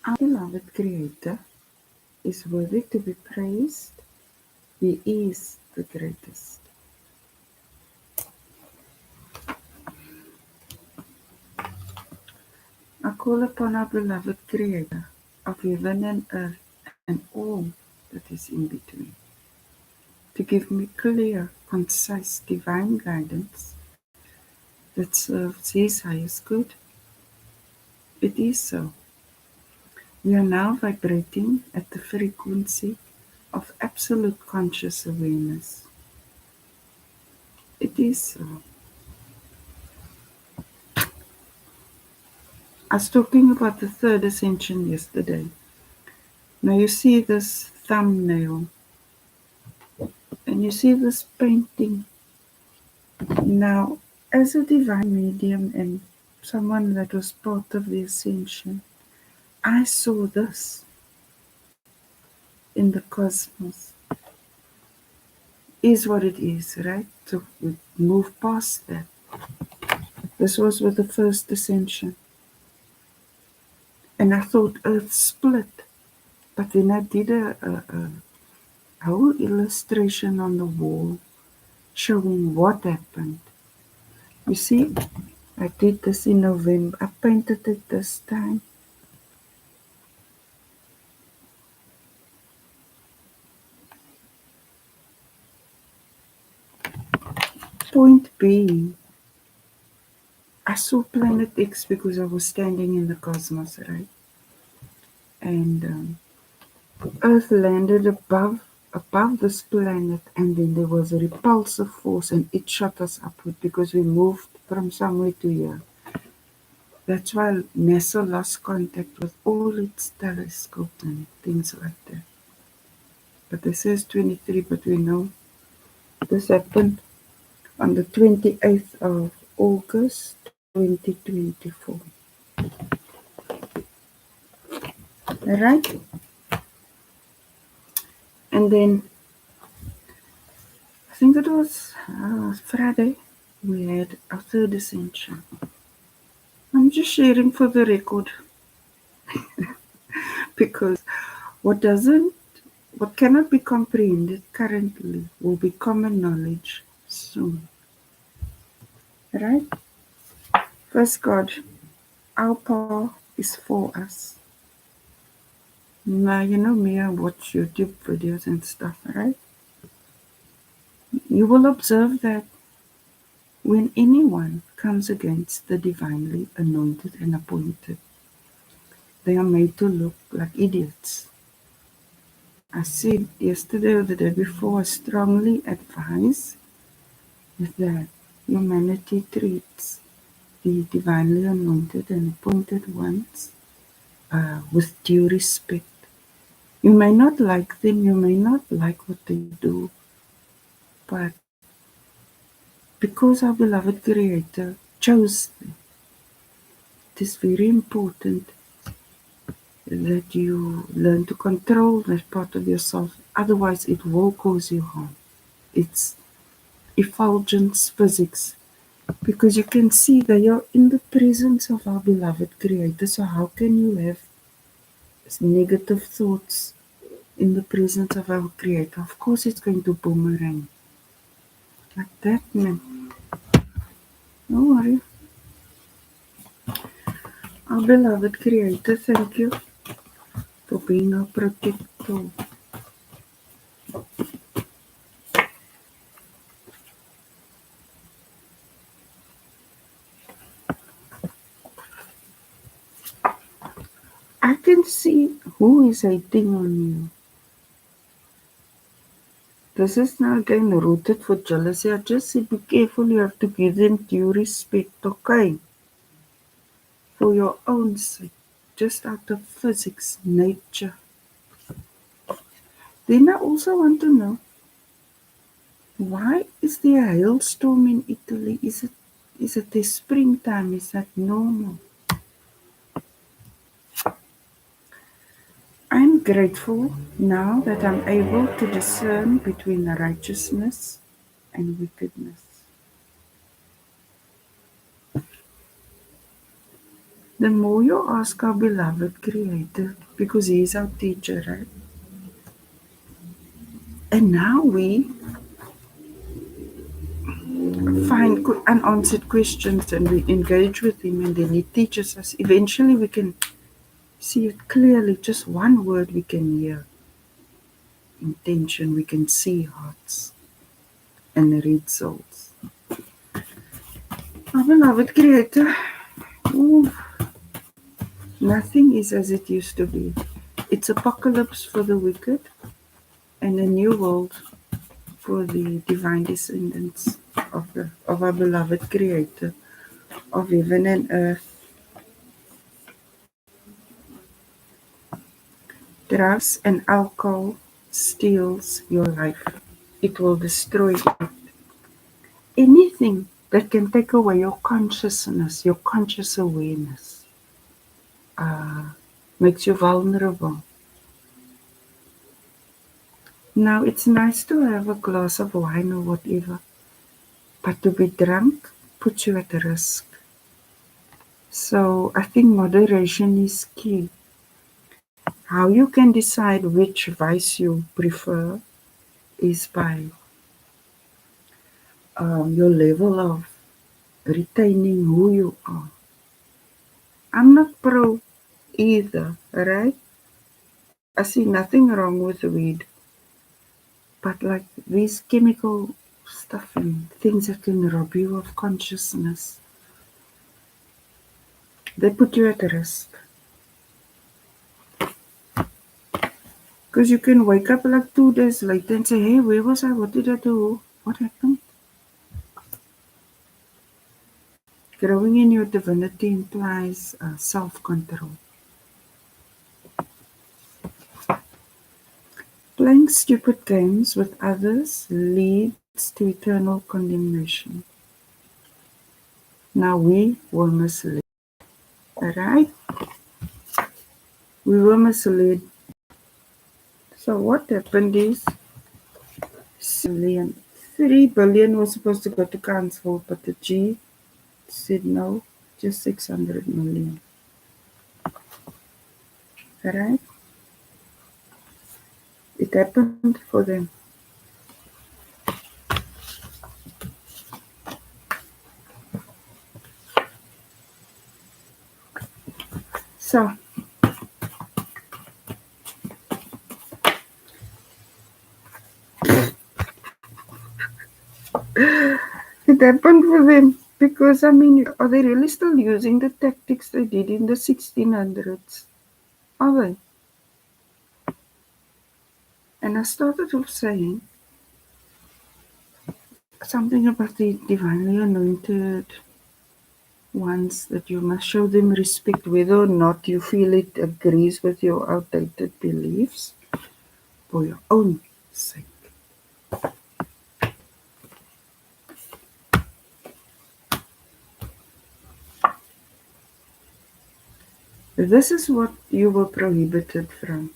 Our beloved Creator is worthy to be praised. He is the greatest. I call upon our beloved Creator of heaven and earth and all that is in between to give me clear, concise, divine guidance that serves His highest good. It is so. We are now vibrating at the frequency of absolute conscious awareness. It is so. I was talking about the third ascension yesterday. Now you see this thumbnail and you see this painting. Now, as a divine medium and someone that was part of the ascension, I saw this in the cosmos. Is what it is, right? So we move past that. This was with the first ascension. And I thought Earth split. But then I did a whole illustration on the wall showing what happened. You see, I did this in November. I painted it this time. Point being, I saw Planet X because I was standing in the cosmos, right? And Earth landed above this planet, and then there was a repulsive force, and it shot us upward because we moved from somewhere to here. That's why NASA lost contact with all its telescopes and things like that. But this is 23, but we know this happened on the 28th of August 2024. Alright? And then I think it was Friday, we had our third ascension. I'm just sharing for the record because what doesn't, what cannot be comprehended currently will be common knowledge soon. Right? First God, our power is for us. Now, you know me, I watch YouTube videos and stuff, right? You will observe that when anyone comes against the divinely anointed and appointed, they are made to look like idiots. I said yesterday or the day before, I strongly advise that humanity treats the divinely anointed and appointed ones with due respect. You may not like them, you may not like what they do, but because our beloved Creator chose them, it is very important that you learn to control that part of yourself. Otherwise, it will cause you harm. It's effulgence physics. Because you can see they are in the presence of our beloved Creator. So how can you have negative thoughts in the presence of our Creator? Of course it's going to boomerang. Like that, man. Don't worry. Our beloved Creator, thank you for being our protector. I can see who is hating on you. This is now again rooted for jealousy. I just say be careful, you have to give them due respect, okay? For your own sake, just out of physics, nature. Then I also want to know, why is there a hailstorm in Italy? Is it the springtime? Is that normal? I'm grateful now that I'm able to discern between righteousness and wickedness. the more you ask our beloved Creator, because He is our teacher, right? And now we find unanswered questions and we engage with Him, and then He teaches us. Eventually, we can see it clearly. Just one word we can hear intention, we can see hearts and read souls. Our beloved Creator, ooh, nothing is as it used to be. It's apocalypse for the wicked and a new world for the divine descendants of our beloved Creator of heaven and earth. Drugs and alcohol steals your life. It will destroy it. Anything that can take away your consciousness, your conscious awareness, uh, makes you vulnerable. Now, it's nice to have a glass of wine or whatever, but to be drunk puts you at risk. So, I think moderation is key. How you can decide which vice you prefer is by your level of retaining who you are. I'm not pro either, right? I see nothing wrong with weed, but like these chemical stuff and things that can rob you of consciousness, they put you at risk. Because you can wake up like 2 days later and say, hey, where was I? What did I do? What happened? Growing in your divinity implies self control. Playing stupid games with others leads to eternal condemnation. Now we were misled. Alright? We were misled. So what happened is 7 billion. 3 billion was supposed to go to council, but the G said no, just 600 million. Alright? It happened for them. So it happened for them because I mean, are they really still using the tactics they did in the 1600s? Are they? And I started off saying something about the divinely anointed ones, that you must show them respect whether or not you feel it agrees with your outdated beliefs for your own sake. This is what you were prohibited from.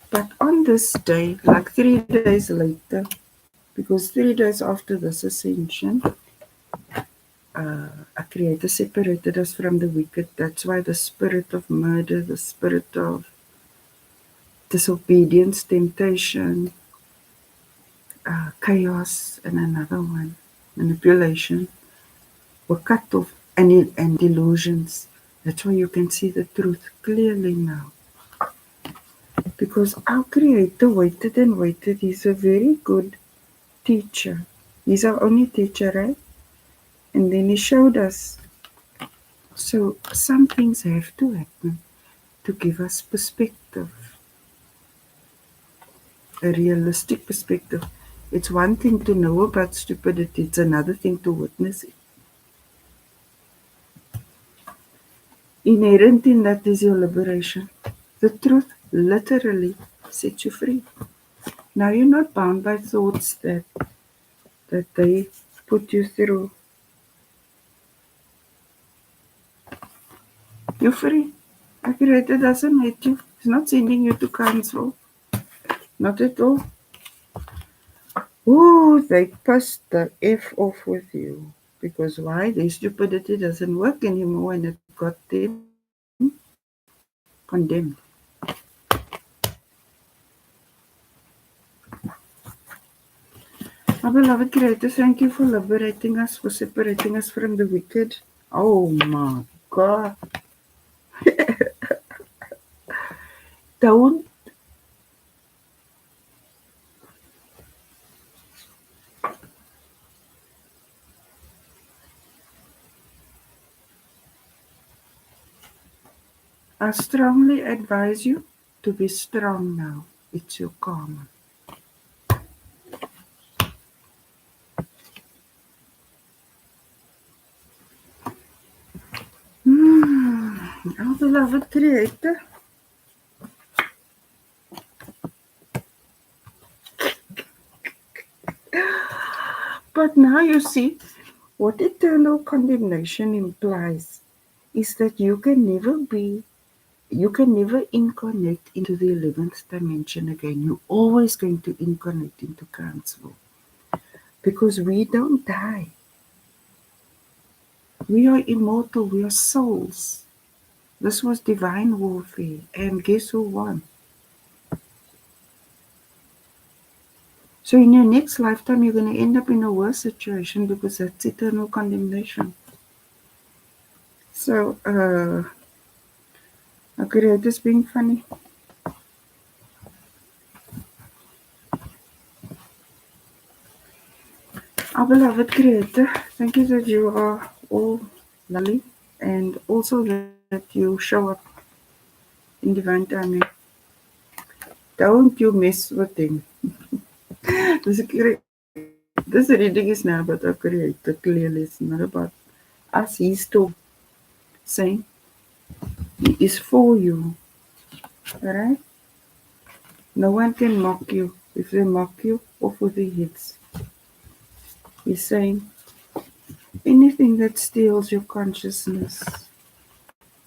But on this day, like 3 days later, because 3 days after this ascension, our Creator separated us from the wicked. That's why the spirit of murder, the spirit of disobedience, temptation, chaos, and another one, manipulation, were cut off, and delusions. That's why you can see the truth clearly now. Because our Creator waited and waited. He's a very good teacher. He's our only teacher, right? And then He showed us. So some things have to happen to give us perspective, a realistic perspective. It's one thing to know about stupidity, it's another thing to witness it. Inherent in that is your liberation. The truth literally sets you free. Now you're not bound by thoughts that they put you through. You're free. A Creator doesn't hate you. He's not sending you to council. Not at all. Oh, they pissed the F off with you. Because why? Their stupidity doesn't work anymore and it got them condemned. Our beloved Creator, thank you for liberating us, for separating us from the wicked. Oh my God. Don't I strongly advise you to be strong now. It's your karma. Our beloved Creator. But now you see what eternal condemnation implies is that you can never incarnate into the 11th dimension again. You're always going to incarnate into Council because we don't die. We are immortal, we are souls. This was divine warfare, and guess who won? So in your next lifetime, you're going to end up in a worse situation because that's eternal condemnation. So, our creator's being funny. Our beloved creator, thank you that you are all lovely and also that you show up in divine timing. Don't you mess with him. This reading is not about our creator, clearly. It's not about us. He's talking, saying he is for you. Alright? No one can mock you. If they mock you, off with their heads. He's saying anything that steals your consciousness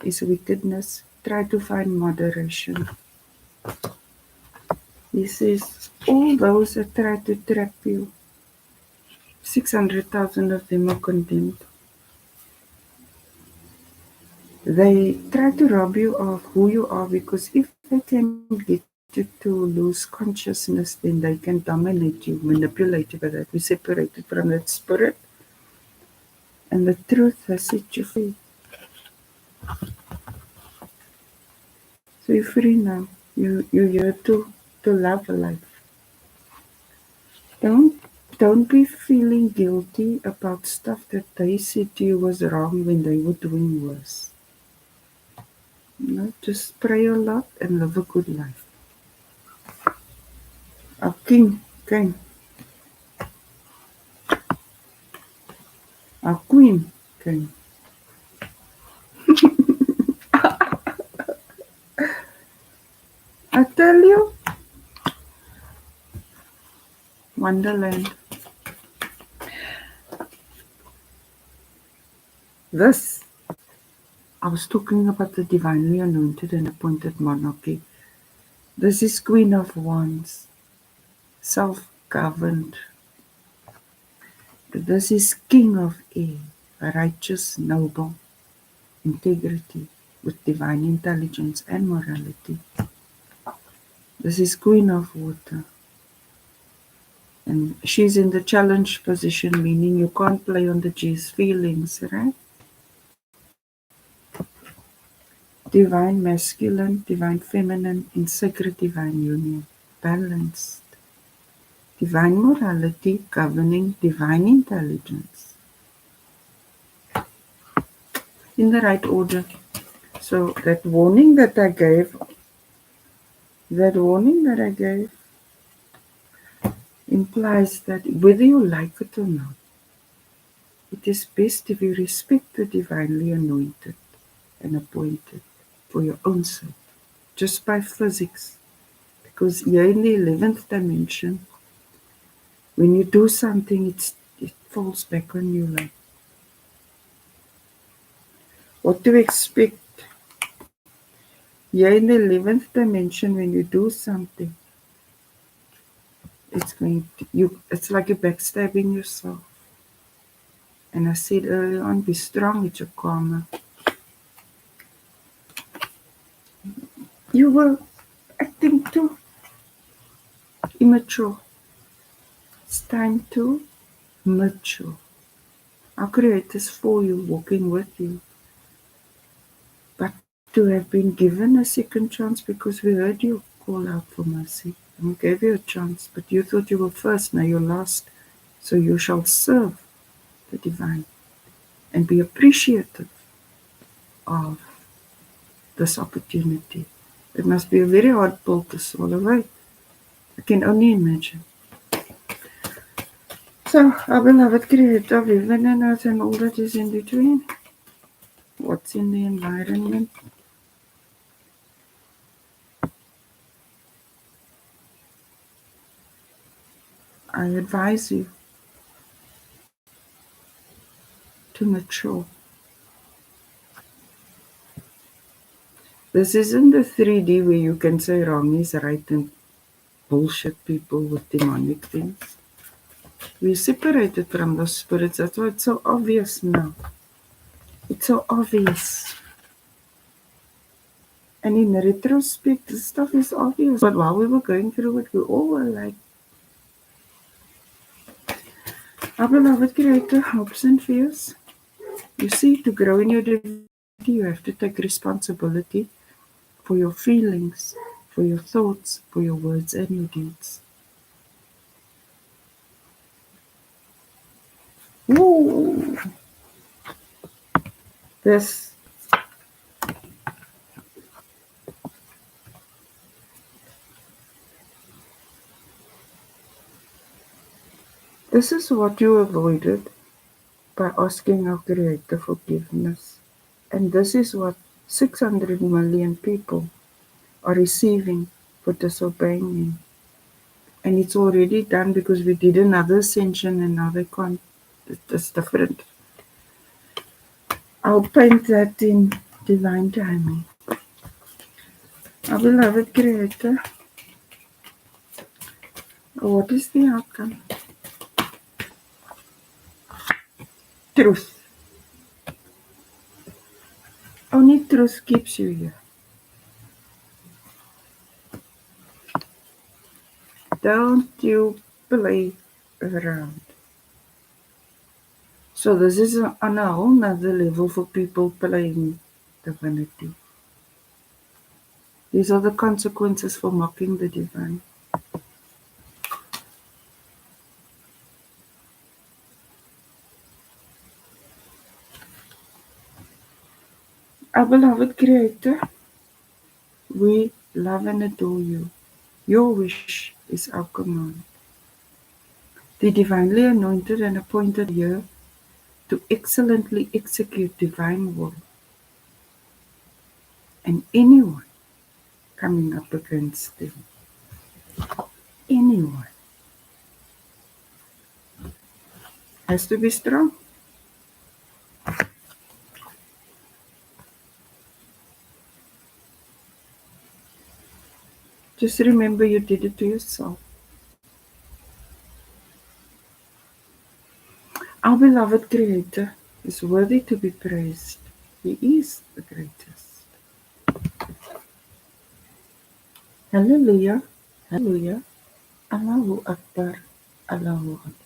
is wickedness. Try to find moderation. He says, all those that try to trap you, 600,000 of them are condemned. They try to rob you of who you are because if they can get you to lose consciousness, then they can dominate you, manipulate you by that. We separated from that spirit, and the truth has set you free. So you're free now. You're here to love life. Don't don't be feeling guilty about stuff that they said to you was wrong when they were doing worse. Just pray a lot and live a good life. Our king, our queen, king. I tell you, Wonderland. This, I was talking about the divinely anointed and appointed monarchy. This is Queen of Wands, self-governed. This is King of Air, righteous, noble, integrity, with divine intelligence and morality. This is Queen of Water, and she's in the challenge position, meaning you can't play on the G's feelings, right? Divine masculine, divine feminine, in sacred divine union, balanced. Divine morality governing divine intelligence in the right order. So that warning that I gave implies that whether you like it or not, it is best if you respect the divinely anointed and appointed for your own sake, just by physics. Because here in the 11th dimension, when you do something, it falls back on you like what to expect. Here in the 11th dimension, when you do something, it's like you're backstabbing yourself. And I said earlier on, be strong with your karma. You were acting too immature. It's time to mature. Our Creator is for you, walking with you. But to have been given a second chance because we heard you call out for mercy. And we gave you a chance, but you thought you were first, now you're last. So you shall serve the divine and be appreciative of this opportunity. It must be a very hard pill to swallow, right? I can only imagine. So, our beloved Creator, we live in earth and all that is in between. What's in the environment? I advise you to mature. This isn't the 3D where you can say wrong is right and bullshit people with demonic things. We're separated from those spirits. That's why it's so obvious now. It's so obvious. And in retrospect, the stuff is obvious. But while we were going through it, we all were like, our beloved Creator, hopes and fears. You see, to grow in your divinity, you have to take responsibility for your feelings, for your thoughts, for your words and your deeds. Ooh, this this is what you avoided by asking our Creator forgiveness. And this is what 600 million people are receiving for disobeying Him. And it's already done because we did another ascension and now they can't. It's different. I'll paint that in divine timing. Our beloved Creator, what is the outcome? Truth. Only truth keeps you here. Don't you play around. So this is on a whole nother level for people playing divinity. These are the consequences for mocking the divine. Our beloved Creator, we love and adore you. Your wish is our command. The divinely anointed and appointed here to excellently execute divine will, and anyone coming up against them, anyone, has to be strong. Just remember you did it to yourself. Our beloved Creator is worthy to be praised. He is the greatest. Hallelujah, hallelujah, Allahu Akbar, Allahu Akbar.